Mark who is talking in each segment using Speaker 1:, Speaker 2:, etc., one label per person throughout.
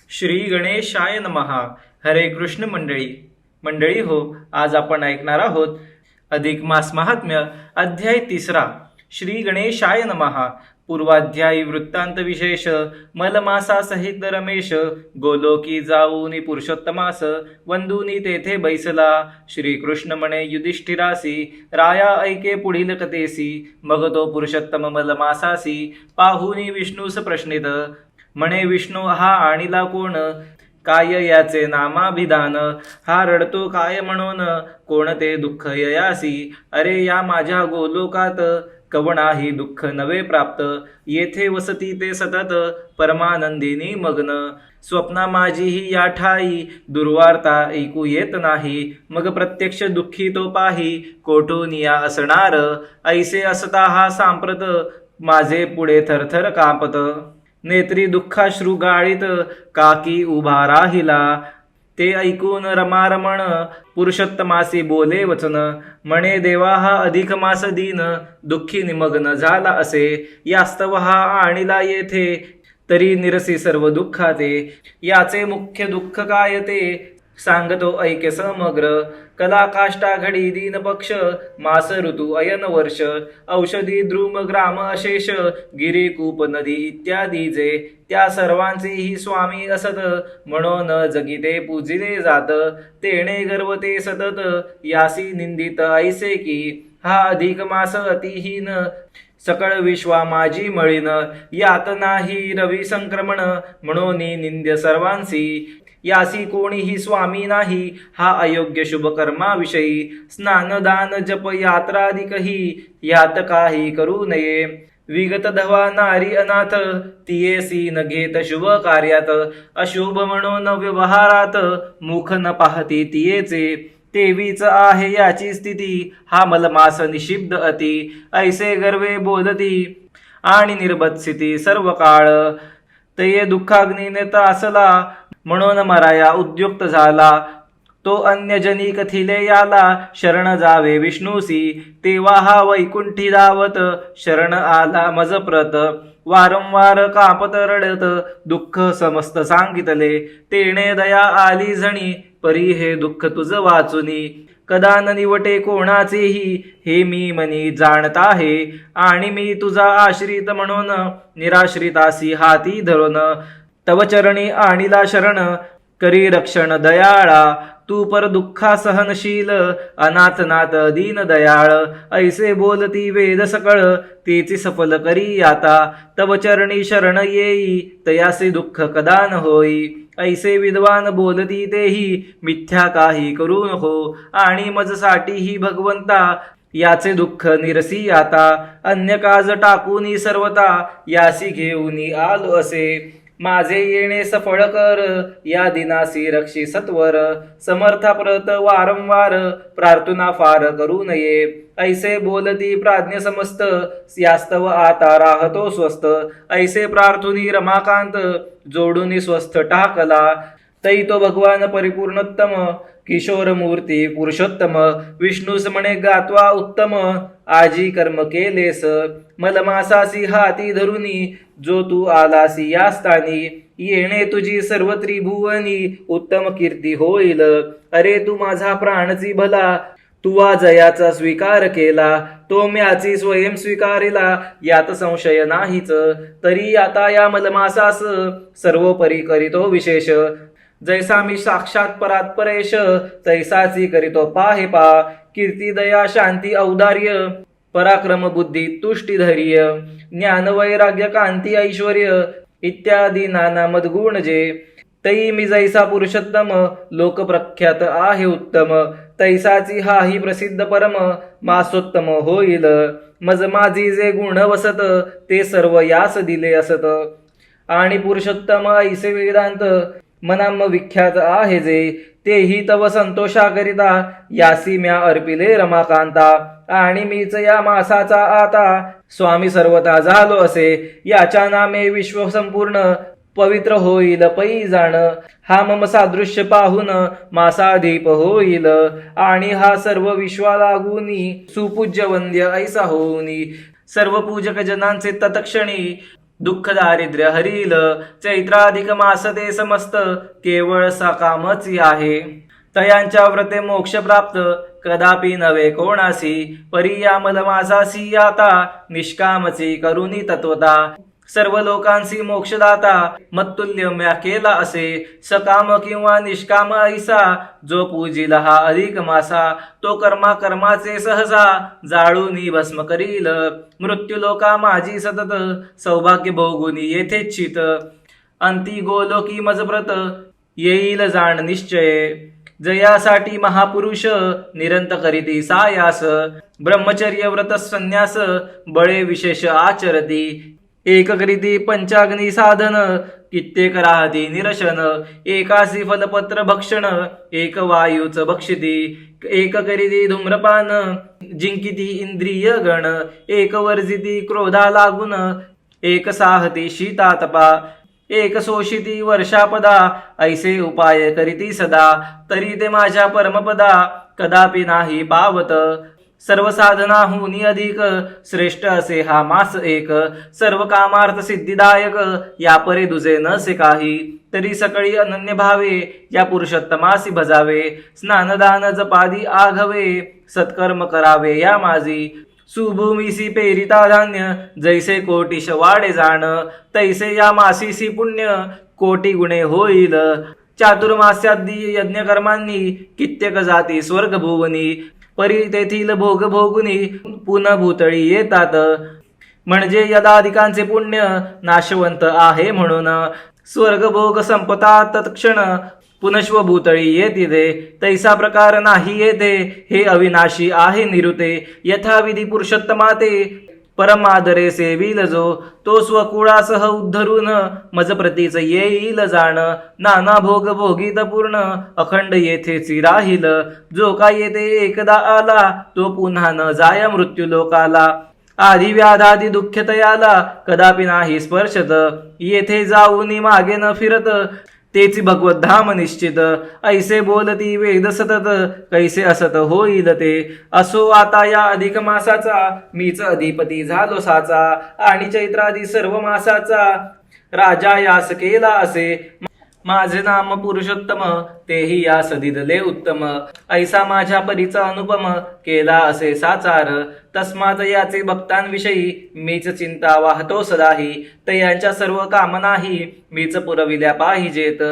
Speaker 1: श्री गणेशाय नमः. हरे कृष्ण मंडळी हो, आज आपण ऐकणार आहोत अधिक मास महात्म्य अध्याय 3. श्री गणेशाय नमः. पूर्वाध्यायी वृत्तांत विशेष. मलमासा सहित रमेश गोलोकी जाऊनी पुरुषोत्तमास वंदुनी तेथे बैसला. श्रीकृष्ण म्हणे युधिष्ठिरासी, राया ऐके पुढील कथेसी. मग तो पुरुषोत्तम मलमासासी पाहुनी विष्णूस प्रश्नित. म्हणे विष्णू हा आणिला कोण, काय याचे नामाभिधान. हा रडतो काय म्हणून, कोणते दुःख ययासी. अरे या माझ्या गोलोकात कवणाही दुःख नवे प्राप्त. येथे वसती ते सतत परमानंदिनी मग्न. स्वप्ना माझीही या ठाई दुर्वार्ता ऐकू येत नाही. मग प्रत्यक्ष दुःखी तो पाही कोठून या असणार. ऐसे असता हा सांप्रत माझे पुढे थरथर कापत. नेत्री दुःखाश्रू गाळीत काकी उभा राहिला. ते ऐकून रमारमण पुरुषोत्तमासी बोले वचन. म्हणे देवा हा अधिक मास दीन दुःखी निमग्न झाला असे. यास्तव हा आणिला येथे तरी निरसी सर्व दुःखाते. याचे मुख्य दुःख काय ते सांगतो ऐके समग्र. कला काष्टा घडी दीन पक्ष मास ऋतू अयन वर्ष. औषधी द्रुम ग्राम अशेष गिरी कूप नदी इत्यादी जे. त्या सर्वांचेही स्वामी असत म्हणून जगिते पूजिले जात. तेणे गर्व ते सतत यासी निंदित ऐसे की. हा अधिक मास अतिहीन सकळ विश्वा माझी मळीन. यात नाही रवी संक्रमण म्हणून निंद्य सर्वांसी. यासी कोणीही स्वामी नाही हा अयोग्य शुभ कर्माविषयी. स्नान दान जप यात्रादिकही यात काही करू नये. विगत धवा नारी अनाथ तियेसी न घेत शुभ कार्यात. अशुभ म्हणून व्यवहारात मुख न पाहती तियेचे. तेवीच आहे याची स्थिती हा मलमास निषिब्ध अति. ऐसे गर्वे बोलती आणि निर्बत्सिती सर्व काळ. तये दुःखाग्नीने तासला म्हणून मराया उद्युक्त झाला. तो अन्यजनी कथिले याला शरण जावे विष्णूसी. तेव्हा हा वैकुंठी धावत शरण आला मजप्रत. वारंवार कापत रडत दुःख समस्त सांगितले. तेणे दया आली जणी परी हे दुःख तुझ वाचुनी. कदा न निवटे कोणाचेही हे मी मनी जाणत आहे. आणि मी तुझा आश्रित म्हणून निराश्रितासी हाती धरून. तव चरणी आणिला शरण करी रक्षण दयाळा. तू पर दुःखा सहनशील अनाथनाथ दीन दयाळ. ऐसे बोलती वेद सकळ तेची सफल करी आता. तव चरणी शरण येई तयासे दुःख कदा न होई. ऐसे विद्वान बोलती तेही मिथ्या काही करू नको. आणि मजसाठीही भगवंता याचे दुःख निरसी आता. अन्य काज टाकूनी सर्वता यासी घेऊनी आलो असे. माझे येणे सफळ कर या दिनासी रक्षी सत्वर. समर्थाप्रत वारंवार प्रार्थना फार करू नये. ऐसे बोलती प्राज्ञ समस्त यास्तव आता राहतो स्वस्त. ऐसे प्रार्थुनी रमाकांत जोडूनी स्वस्थ टाकला. तै तो भगवान परिपूर्णोत्तम किशोर मूर्ती पुरुषोत्तम. विष्णूस म्हणे गात्वा उत्तम आजी कर्म केलेस. मलमासासी हाती धरुनी जो तू आलासी या स्थानी. येणे तुझी सर्व त्रिभुवनी उत्तम कीर्ती होईल. अरे तू माझा प्राणची भला तुवा जयाचा स्वीकार केला. तो म्याची स्वयं स्वीकारिला यात संशय नाहीच. तरी आता या मलमासास सर्वोपरी करीतो विशेष. जैसा मी साक्षात परात्परेश तैसाची करीतो पाहे पा. कीर्ती दया शांती औदार्य पराक्रम बुद्धी तुष्टी धैर्य ज्ञान वैराग्य कांती ऐश्वर्य इत्यादी नाना मदगुण जे. तै मी जैसा पुरुषोत्तम लोकप्रख्यात आहे उत्तम. तैसाची हाही प्रसिद्ध परम मासोत्तम होईल. मज माझी जे गुण वसत ते सर्व यास दिले असत. आणि पुरुषोत्तम ऐसे वेदांत मनाम विख्यात आहे जे. तेही तव संतोषाकरिता यासी म्या अर्पिले रमाकांता. आणि मीच या मासाचा आता स्वामी सर्वता झालो असे. याच्या नामे विश्व संपूर्ण पवित्र होईल पै जाण. हा मम सादृश्य पाहून मासाधीप होईल. आणि हा सर्व विश्वा लागूनी सुपूज्य वंद्य ऐसा होऊनी. सर्व पूजक जनांचे तत्क्षणी दुःख दारिद्र्य हरील. चैत्राधिक मास ते समस्त केवळ सकामची आहे. तयांच्या व्रते मोक्ष प्राप्त कदापि नवे कोणासी. परी या मलमासासी आता निष्कामची करुणी तत्वता. सर्व लोकांसी मोक्षदाता मत्तुल्य म्या केला असे. सकाम किंवा निष्काम ऐसा जो पूजिला हा अधिक मासा. तो कर्माचे सहसा जाळूनी भस्म करील. मृत्यू लोका माझी सतत सौभाग्य भोगुनी येथेच्छित. अंती गोलोकी मजव्रत येईल जाण निश्चय. जयासाठी महापुरुष निरंत करीती सायास. ब्रह्मचर्य व्रत संन्यास बळे विशेष आचरती. एक करीती पंचाग्नी साधन कित्येक राहती निरशन. एकासी फलपत्र भक्षण एक वायूच भक्षिती. एक करीती धूम्रपान जिंकिती इंद्रिय गण. एक वर्जिती क्रोधा लागून एक साहती शीतातपा. एक शोषिती वर्षापदा ऐसे उपाय करीती सदा. तरी ते माझ्या परमपदा कदापि नाही पावत. सर्व साधनाहुनी अधिक श्रेष्ठ असे हा मास एक. सर्व कामार्थ सिद्धिदायक या परे दुजे नसे काही. तरी सकळी अनन्य भावे या पुरुषोत्तमासी भजावे. स्नानदान जपादी आघवे सत्कर्म करावे या माझी. सुभूमीसी पेरिता धान्य जैसे कोटीश वाढे जाण. तैसे या मासीसी पुण्य कोटी गुणे होईल. चातुर्मास्यादी यज्ञकर्मांनी कित्येक जाती स्वर्ग भुवनी. परी तेथील भोग भोगुनी पुन्हा भूतळी येतात. म्हणजे यदाधिकांचे पुण्य नाशवंत आहे म्हणून. स्वर्ग भोग संपता तत्क्षण पुनश्व भूतळी येते. तैसा प्रकार नाही येते हे अविनाशी आहे निरुते. यथाविधी पुरुषोत्तमाते परमादरे सेविल जो. तो स्वकुळासह उद्धरून मज प्रतीच येईल जाण. नाना भोग भोगीत पूर्ण अखंड येथेच राहील. जो का येथे एकदा आला तो पुन्हा न जाय मृत्यू लोकाला. आधी व्याधादी दुःखतयाला कदापि नाही स्पर्शत. येथे जाऊनी मागे न फिरत तेची भगवत धाम निश्चित. ऐसे बोलती वेद सतत कैसे असत होईल ते. असो आता या अधिक मासाचा मीच अधिपती झालो साचा. आणि चैत्रादी सर्व मासाचा राजा यास केला असे. माझे नाम पुरुषोत्तम तेही यास दिदले उत्तम. ऐसा माझ्या परीचा अनुपम केला असे साचार. तस्मात याचे भक्तांविषयी मीच चिंता वाहतो सदाही. तयांच्या सर्व कामनाही मीच पुरविल्या पाहिजेत.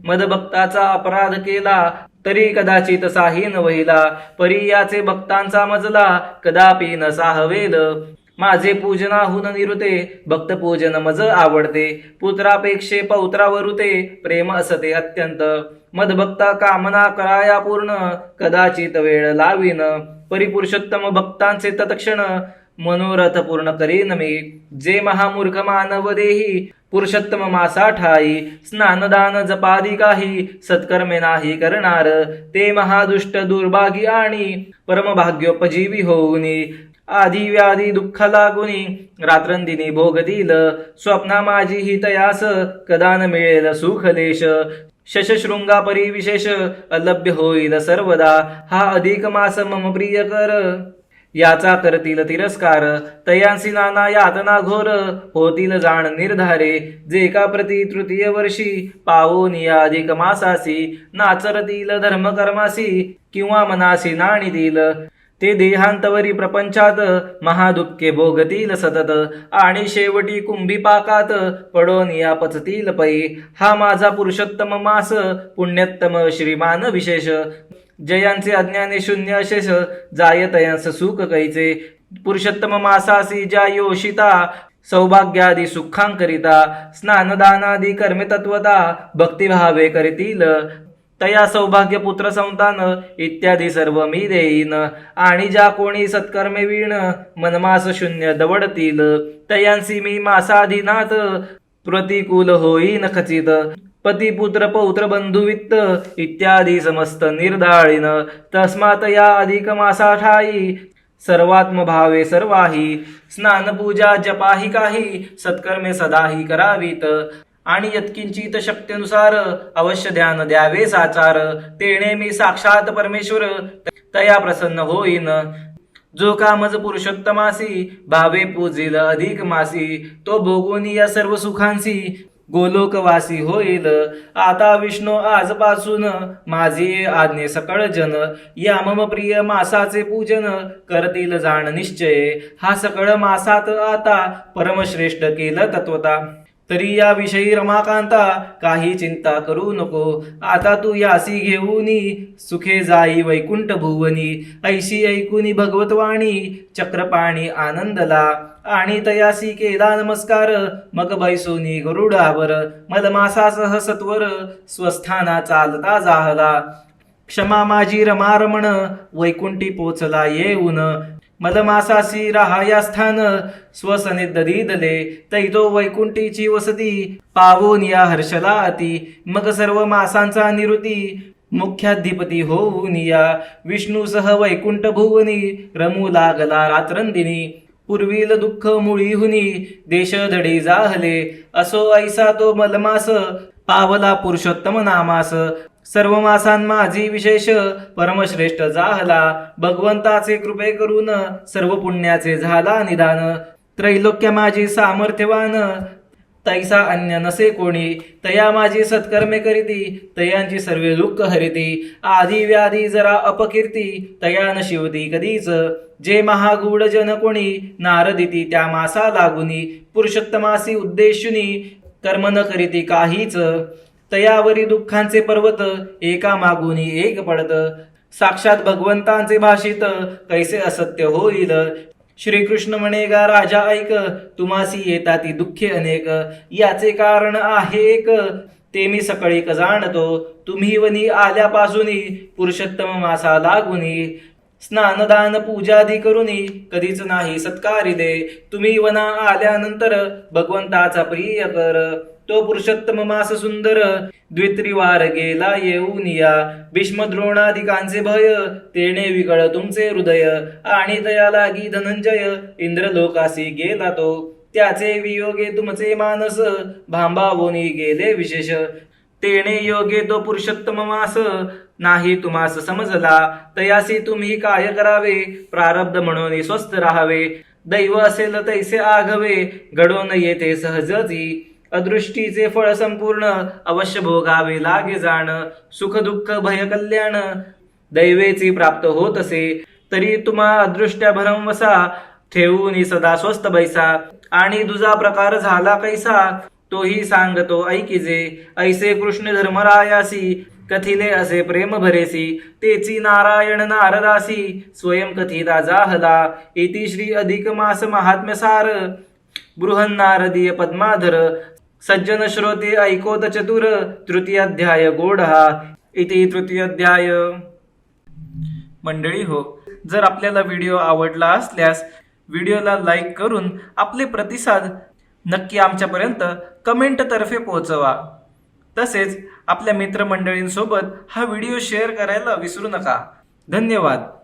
Speaker 1: मदभक्ताचा अपराध केला तरी कदाचित साही न वहिला. परी याचे भक्तांचा मजला कदापि न साहवेल. माझे पूजनाहून निरुते भक्त पूजन मज आवडते. पुत्रापेक्षे पौत्रावरुते प्रेम असते अत्यंत. मदभक्ता कामना कराया पूर्ण कदाचित वेळ लावीन. परिपुरुषोत्तम भक्तांचे तत्क्षण मनोरथ पूर्ण करीन मी. जे महामूर्ख मानव देही पुरुषोत्तम मासा ठाई. स्नानदान जपादी काही सत्कर्मे नाही करणार. ते महादुष्ट दुर्भागी आणि परमभाग्योपजीवी होऊनी. आधी व्याधी दुःख लागुनी रात्रंदिनी भोगतील. स्वप्ना माझी ही तयास कदा न मिळेल सुखलेश. शशशृंगा परी विशेष अलभ्य होईल सर्वदा. हा अधिक मास मम प्रिय कर याचा करतील तिरस्कार. तयांसी नाना यातना घोर होतील जाण निर्धारे. जे का प्रति तृतीय वर्षी पावून या अधिक मासासी नाचरतील धर्मकर्मासी किंवा मनासी नाणीतील. ते देहांतवरी प्रपंचात महादुःखे भोगतील सतत. आणि शेवटी कुंभीपाकात पडोन या पचतील पै. हा माझा पुरुषोत्तम मास पुण्योत्तम श्रीमान विशेष. जयांचे अज्ञाने शून्य अशेष जाय तयांस सुख कैचे. पुरुषोत्तम मासासी ज्या योषिता सौभाग्यादी सुखांकरिता. स्नानदानादी कर्मे तत्वता भक्तिभावे करतील. तया सौभाग्य पुत्र संतान इत्यादी सर्व मी देईन. आणि ज्या कोणी सत्कर्मे वीण मनमास शून्य दवडतील. तयांसी मी मासाधीनाथ प्रतिकूल होईन खचित. पती पुत्र पौत्र बंधुवित्त इत्यादी समस्त निर्धाळीन. तस्मात या अधिक मासा ठाई सर्वात्मभावे सर्वाही. स्नान पूजा जपाही काही सत्कर्मे सदाही करावीत. आणि यत्किंचित शक्तीनुसार अवश्य ध्यान द्यावे साचार. तेणे मी साक्षात परमेश्वर तया प्रसन्न होईन. जो कामज पुरुषोत्तमासी भावे पूजिल अधिक मासी तो भोगून या सर्व सुखांसी गोलोकवासी होईल. आता विष्णू आजपासून माझी आज्ञे सकळ जन या मम प्रिय मासाचे पूजन करतील जाण निश्चय. हा सकळ मासात आता परमश्रेष्ठ केलं तत्वता. तरी या विषयी रमाकांता काही चिंता करू नको. आता तू यासी घेऊनी सुखे जाई वैकुंठ भुवनी. ऐशी ऐकुनी भगवतवाणी चक्रपाणी आनंदला. आणि तयासी केला नमस्कार मग बैसोनी गरुडावर. मदमासासह सत्वर स्वस्थाना चालता जाहला. क्षमा माझी रमारमण वैकुंठी पोचला येऊन. मदमासासी राहाया स्थान स्वसनिध दीदले. तैतो वैकुंठीची वसती पावून या हर्षला अति. मग सर्व मासांचा निवृत्ती मुख्याधिपती होऊन या विष्णूसह वैकुंठ भुवनी रमू लागला रात्रंदिनी. पूर्वील दुःख मुळीहुनी देशधडी जाहले. असो ऐसा तो मलमास पावला पुरुषोत्तम नामास. सर्व मासां माझी विशेष परमश्रेष्ठ जाहला. भगवंताचे कृपे करून सर्व पुण्याचे झाला निदान. त्रैलोक्य माझी सामर्थ्यवान तैसा अन्य नसे कोणी. तया माझी सत्कर्मे करीती तयांची सर्वे दुःख हरिती. आधी व्याधी जरा अपकीर्ती तया न शिवती कधीच. जे महागूढ जन कोणी नारदिती त्या मासा लागुनी. पुरुषोत्तमासी उद्देशुनी कर्म न करीती काहीच. तयावरी दुःखांचे पर्वत एका मागुनी एक पडत. साक्षात भगवंतांचे भाषित कैसे असत्य होईल. श्रीकृष्ण म्हणे गा राजा ऐक तुम्हासी येताती दुःखे अनेक. याचे कारण आहे एक ते मी सकळीक जाणतो. तुम्ही वनी आल्यापासूनी पुरुषोत्तम मासा लागुनी. स्नानदान पूजादी करुनी कधीच नाही सत्कारिले. तुम्ही वना आल्यानंतर भगवंताचा प्रिय कर. तो पुरुषोत्तम मास सुंदर द्वित्रिवार गेला येऊन या. भीष्म द्रोणादिकांचे भय तेने विकळ तुमचे हृदय. आणि तया लागी धनंजय इंद्रलोकासी गेला तो. त्याचे वियोगे तुमचे मानस भांबावोनी गेले विशेष. तेने योगे तो पुरुषोत्तम मास नाही तुम्हास समजला. तयासी तुम्ही काय करावे प्रारब्ध म्हणून स्वस्थ राहावे. दैव असेल तैसे आघवे घडून येते सहजची. अदृष्टीचे फळ संपूर्ण अवश्य भोगावे लागे जाण. सुख दुःख भय कल्याण दैवेची प्राप्त होत असे. तरी तुम्हा अदृष्ट्या भरमवसा ठेवून सदा स्वस्थ बैसा. आणि दुजा प्रकार झाला कैसा तोही सांगतो ऐकिजे. ऐसे कृष्ण धर्मरायासी कथिले असे प्रेम भरेसी. तेची नारायण नारदासी स्वयं कथिता जाहला. इति श्री अधिक मास महात्म्य सार बृहन्नारदीय पद्माधर. सज्जन श्रोते ऐकोत चतुर तृतीयाध्याय गोढा. इति तृतीयाध्याय. मंडळी हो, जर आपल्याला व्हिडिओ आवडला असल्यास व्हिडिओला लाईक करून आपले प्रतिसाद नक्की आमच्यापर्यंत कमेंट तर्फे पोहोचवा. तसेच आपल्या मित्रमंडळींसोबत हा व्हिडिओ शेअर करायला विसरू नका. धन्यवाद.